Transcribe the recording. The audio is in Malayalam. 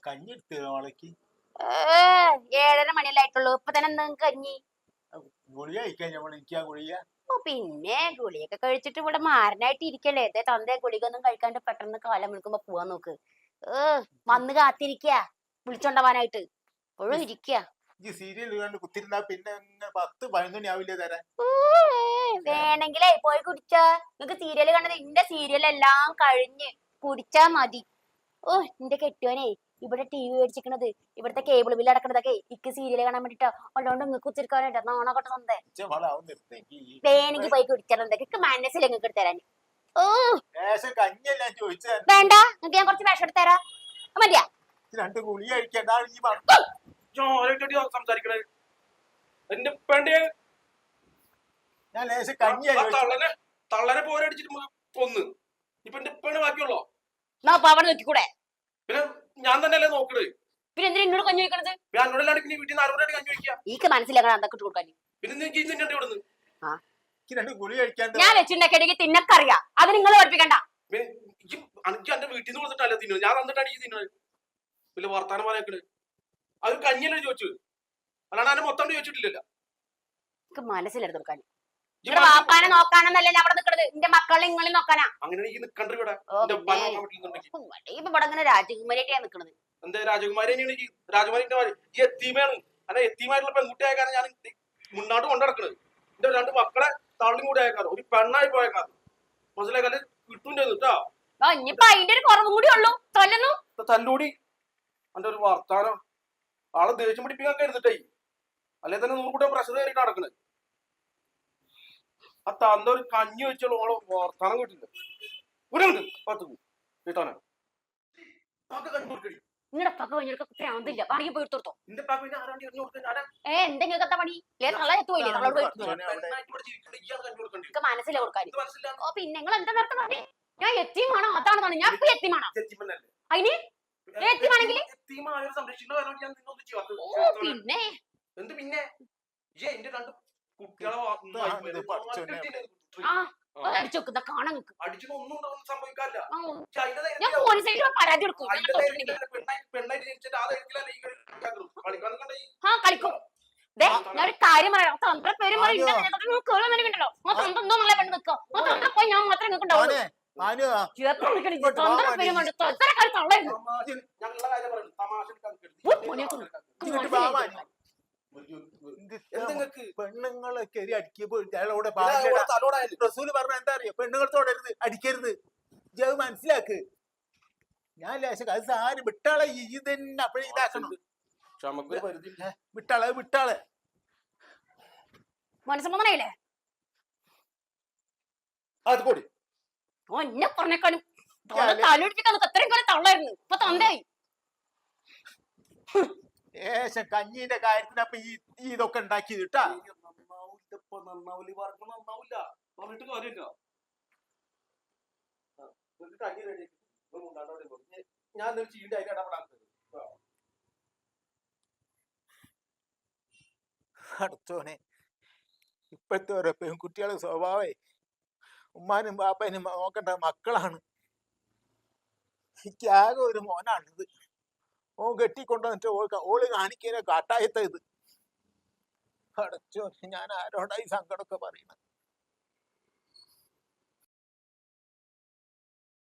കഞ്ഞി എടുത്ത് ഏഴര മണിയല്ലായിട്ടുള്ളൂ ഇപ്പൊ തന്നെ നിങ്ങൾക്ക് കഞ്ഞി ഗുളിക കഴിക്കാൻ നമ്മൾ എനിക്ക് ആ ഗുളിക. ഓ പിന്നെ ഗുളിയൊക്കെ കഴിച്ചിട്ട് ഇവിടെ മാരനായിട്ട് ഇരിക്കല്ലേ തന്തേ ഗുളിക ഒന്നും കഴിക്കാണ്ട് പെട്ടെന്ന് കാലം വിളിക്കുമ്പോ പോവാൻ നോക്ക്. വന്ന് കാത്തിരിക്ക വിളിച്ചോണ്ടവാനായിട്ട് ഇപ്പോഴും ഇരിക്ക. സീരിയൽ കുത്തിരുന്നാ പിന്നെ 10-11 മണി ആവില്ലേ തരാൻ. വേണെങ്കിലേ പോയി കുടിച്ചാ. നിങ്ങക്ക് സീരിയല് കണ്ടത് ഇന്റെ സീരിയൽ എല്ലാം കഴിഞ്ഞ് കുടിച്ചാ മതി. ഓ എന്റെ കെട്ടിയോനെ ഇവിടെ ടി വി മേടിച്ചിരിക്കണത് ഇവിടുത്തെ കേബിൾ ബില്ല് അടക്കണതൊക്കെ ഇക്ക് സീരിയല് കാണാൻ വേണ്ടിട്ടാ. അതുകൊണ്ട് നിങ്ങൾക്ക് ഉച്ചരിക്കാനായിട്ട് നാണകൊട്ട തന്നേ. വേണമെങ്കിൽ പോയി കുടിച്ചാൽ ഇക്ക് മനസ്സിൽ നിങ്ങൾക്ക് എടുത്തരാൻ. ഓ വേണ്ട നിങ്ങൾക്ക് ഞാൻ കുറച്ച് വിഷം എടുത്തരാ മതിയാ. തള്ളനെ പോരടിച്ചിട്ട് കൊന്ന് ഇപ്പൊ എന്റെ ഇപ്പാണ് ബാക്കിയുള്ളോ? അവിടെ നോക്കിക്കൂടെ? പിന്നെ ഞാൻ തന്നെയല്ലേ നോക്കണത്. പിന്നെ എന്തിനാ എന്നോട് കഞ്ഞി വെക്കണത്? എന്നോടല്ലാണ്ട് പിന്നെ വീട്ടിൽ നിന്ന് ആരോടാണ് കഞ്ഞി വെക്കുക? ഈക്ക് മനസ്സിലാക്കണം എന്തൊക്കെ കൊടുക്കാൻ. പിന്നെ ഞാൻ വെച്ചിട്ടുണ്ടെങ്കിൽ തിന്നക്കറിയാ. അത് നിങ്ങൾ പഠിപ്പിക്കണ്ട. എനിക്ക് എന്റെ വീട്ടിൽ നിന്ന് കൊടുത്തിട്ടല്ല തിന്നത്, ഞാൻ തന്നിട്ടാണ് ഈ തിന്നത്. വലിയ വർത്താനം പറയക്കണ്. അത് കഞ്ഞിയല്ലേ ചോദിച്ചു, അല്ലാണ്ട് അതിനെ മൊത്തം ചോദിച്ചിട്ടില്ലല്ലോ. മനസ്സിലെടുത്ത് കൊടുക്കാൻ വാപ്പാനെ നോക്കാനെന്നല്ലേ അവിടെ നിൽക്കണത്. എന്റെ മക്കളെ നിങ്ങളിൽ നോക്കാനാ. അങ്ങനെ ഇവിടെ ഇങ്ങനെ രാജകുമാരിയായിട്ടാ നിക്കണത്. എന്താ രാജകുമാരി? രാജകുമാരിന്റെ എത്തീമാണ്. അല്ല എത്തീമായിട്ടുള്ള പെൺകുട്ടിയായ കാരണം ഞാൻ മുന്നോട്ട് കൊണ്ടു നടക്കണത്. എന്റെ 2 മക്കളെ തള്ളിയും കൂടി അയക്കാറ്, ഒരു പെണ്ണായി പോയേക്കാറ്. മനസ്സിലാക്കാല് കിട്ടും കേട്ടോ. ഇനിയിപ്പോ അതിന്റെ ഒരു കുറവും കൂടി ഉള്ളൂ. തല്ലൂടി എന്റെ ഒരു വർത്താനം ആളെ ദേഷ്യം പിടിപ്പിക്കാൻ ഇരുന്നിട്ടേ. അല്ലെ തന്നെ 100 കൂട്ടം പ്രഷർ കയറിയിട്ട് നടക്കണത്. ആ തന്ത ഒരു കഞ്ഞി വെച്ചോളൂ ഓളെ വർത്താനം കിട്ടില്ല. കിട്ടാനാ നിങ്ങളുടെ പക്ക കഴിഞ്ഞൊക്കെ പ്രാന്തില്ല. പണിക്ക് പോയി എടുത്തോർത്തോ. മനസ്സിലാ കൊടുക്കാൻ. ഓ പിന്നെ നിങ്ങൾ എന്താ നേരത്തെ പറഞ്ഞു? ഞാൻ എത്തിയുമാണോ അതാണെന്നാണ്. ഞാൻ ഇപ്പൊ എത്തിയുമാണോ? അതിന് എത്തിയുമാണെങ്കിൽ പിന്നെ എന്ത് പിന്നെ അടിച്ചോക്കുന്ന കാണാൻ സംഭവിക്കാറില്ല. ഞാൻ പോലീസിൽ പരാതി കൊടുക്കും. ആ കളിക്കും. ഒരു കാര്യം പറയാം. തന്ത്ര പേര് കേറുന്നുണ്ടല്ലോ. തന്തോ നിങ്ങളെ പെണ്ണ് നിൽക്കോ? തന്ത്ര പോയി ഞാൻ മാത്രമേ നിൽക്കണ്ടാവുള്ളൂ. തന്ത്ര പേര് വേണ്ട തന്ത്രക്കാർ തള്ളായിരുന്നു. പെണ്ണുങ്ങളെ കയറി അടിക്കുമ്പോ റസൂല് പറഞ്ഞ എന്താ അറിയോ? പെണ്ണുങ്ങൾ തൊടരുത്, അടിക്കരുത്. ഇത് മനസ്സിലാക്ക്. ഞാൻ ലേശം അത് സാരി വിട്ടാളെ ഈ തന്നെ അപ്പഴേ ഇതാക്കണം. വിട്ടാളെ മനസ്സമ്മതനായില്ലേ? അത് കൂടി എന്നെ പറഞ്ഞേക്കാനും തലൊടിപ്പിക്കാൻ അത്രയും കാലം തള്ളായിരുന്നു. ഇപ്പൊ തന്തയായി. ലേശം കഞ്ഞിന്റെ കാര്യത്തിന് അപ്പൊ ഈ ഇതൊക്കെ ഉണ്ടാക്കിയത് കേട്ടാ. നന്നാവില്ല പറഞ്ഞിട്ട് കാര്യമില്ല. ഞാൻ ചീണ്ട അടുത്തോനെ ഇപ്പോഴത്തെ ഓരോ പെൺകുട്ടികളെ സ്വഭാവേ ഉമ്മാനും ബാപ്പനും നോക്കണ്ട മക്കളാണ്. എനിക്ക് ആകെ ഒരു മോനാണിത്. ഓൻ കെട്ടിക്കൊണ്ടുവന്നിട്ട് ഓള് കാണിക്കുന്ന കാട്ടായത്ത ഇത്. അടച്ചോ, ഞാൻ ആരോടാ ഈ സങ്കടമൊക്കെ പറയുന്നത്?